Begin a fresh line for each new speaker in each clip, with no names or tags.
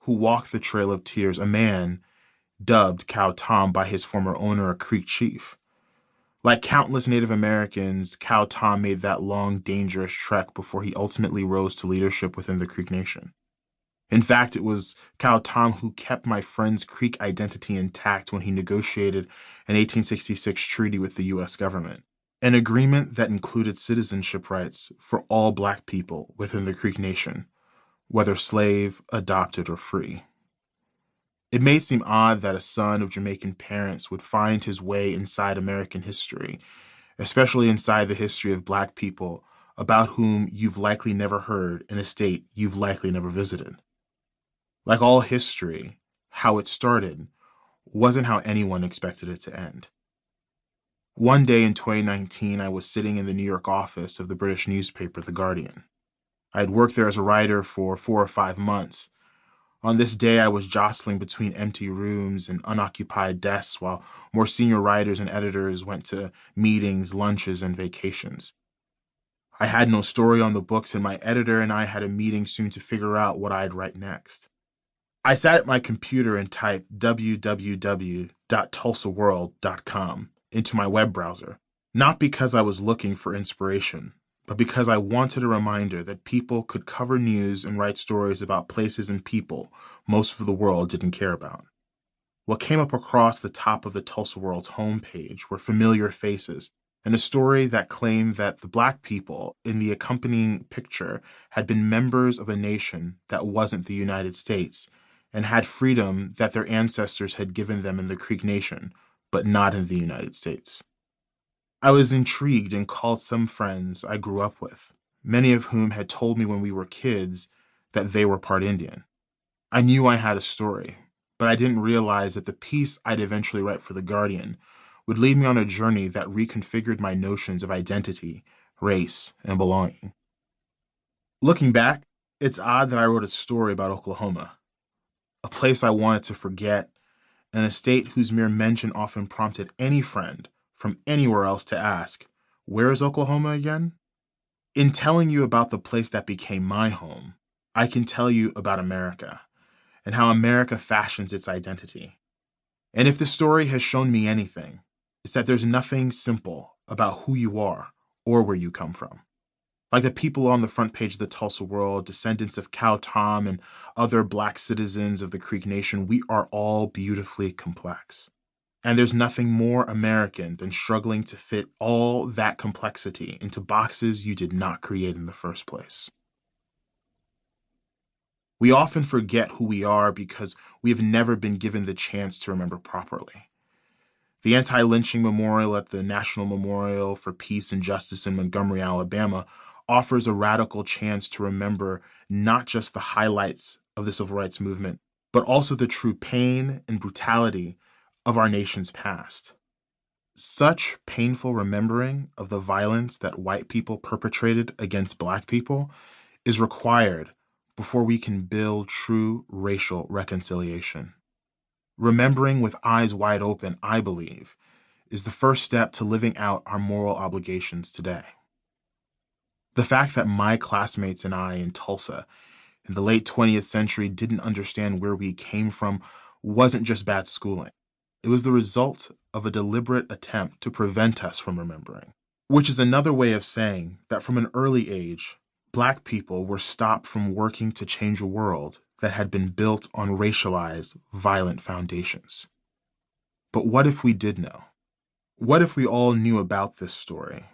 who walked the Trail of Tears, a man dubbed Cow Tom by his former owner, a Creek chief. Like countless Native Americans, Cow Tom made that long, dangerous trek before he ultimately rose to leadership within the Creek Nation. In fact, it was Cow Tom who kept my friend's Creek identity intact when he negotiated an 1866 treaty with the U.S. government, an agreement that included citizenship rights for all Black people within the Creek Nation, whether slave, adopted, or free. It may seem odd that a son of Jamaican parents would find his way inside American history, especially inside the history of Black people about whom you've likely never heard in a state you've likely never visited. Like all history, how it started wasn't how anyone expected it to end. One day in 2019, I was sitting in the New York office of the British newspaper The Guardian. I had worked there as a writer for 4 or 5 months. On this day, I was jostling between empty rooms and unoccupied desks while more senior writers and editors went to meetings, lunches, and vacations. I had no story on the books, and my editor and I had a meeting soon to figure out what I'd write next. I sat at my computer and typed www.tulsaworld.com into my web browser, not because I was looking for inspiration, but because I wanted a reminder that people could cover news and write stories about places and people most of the world didn't care about. What came up across the top of the Tulsa World's homepage were familiar faces and a story that claimed that the Black people in the accompanying picture had been members of a nation that wasn't the United States and had freedom that their ancestors had given them in the Creek Nation, but not in the United States. I was intrigued and called some friends I grew up with, many of whom had told me when we were kids that they were part Indian. I knew I had a story, but I didn't realize that the piece I'd eventually write for The Guardian would lead me on a journey that reconfigured my notions of identity, race, and belonging. Looking back, it's odd that I wrote a story about Oklahoma, a place I wanted to forget, and a state whose mere mention often prompted any friend from anywhere else to ask, "Where is Oklahoma again?" In telling you about the place that became my home, I can tell you about America and how America fashions its identity. And if the story has shown me anything, it's that there's nothing simple about who you are or where you come from. Like the people on the front page of the Tulsa World, descendants of Cow Tom and other Black citizens of the Creek Nation, we are all beautifully complex. And there's nothing more American than struggling to fit all that complexity into boxes you did not create in the first place. We often forget who we are because we have never been given the chance to remember properly. The anti-lynching memorial at the National Memorial for Peace and Justice in Montgomery, Alabama, offers a radical chance to remember not just the highlights of the civil rights movement, but also the true pain and brutality of our nation's past. Such painful remembering of the violence that white people perpetrated against Black people is required before we can build true racial reconciliation. Remembering with eyes wide open, I believe, is the first step to living out our moral obligations today. The fact that my classmates and I in Tulsa in the late 20th century didn't understand where we came from wasn't just bad schooling. It was the result of a deliberate attempt to prevent us from remembering, which is another way of saying that from an early age, Black people were stopped from working to change a world that had been built on racialized, violent foundations. But what if we did know? What if we all knew about this story?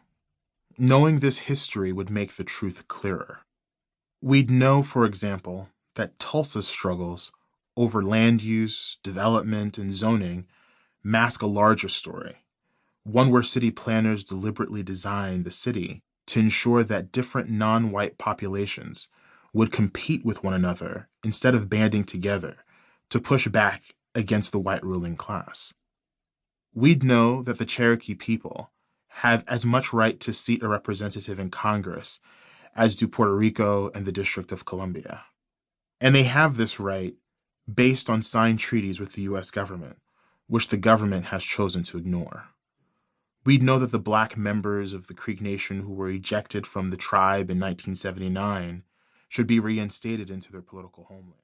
Knowing this history would make the truth clearer. We'd know, for example, that Tulsa's struggles over land use, development, and zoning mask a larger story, one where city planners deliberately designed the city to ensure that different non-white populations would compete with one another instead of banding together to push back against the white ruling class. We'd know that the Cherokee people have as much right to seat a representative in Congress as do Puerto Rico and the District of Columbia. And they have this right based on signed treaties with the U.S. government, which the government has chosen to ignore. We'd know that the Black members of the Creek Nation who were ejected from the tribe in 1979 should be reinstated into their political homeland.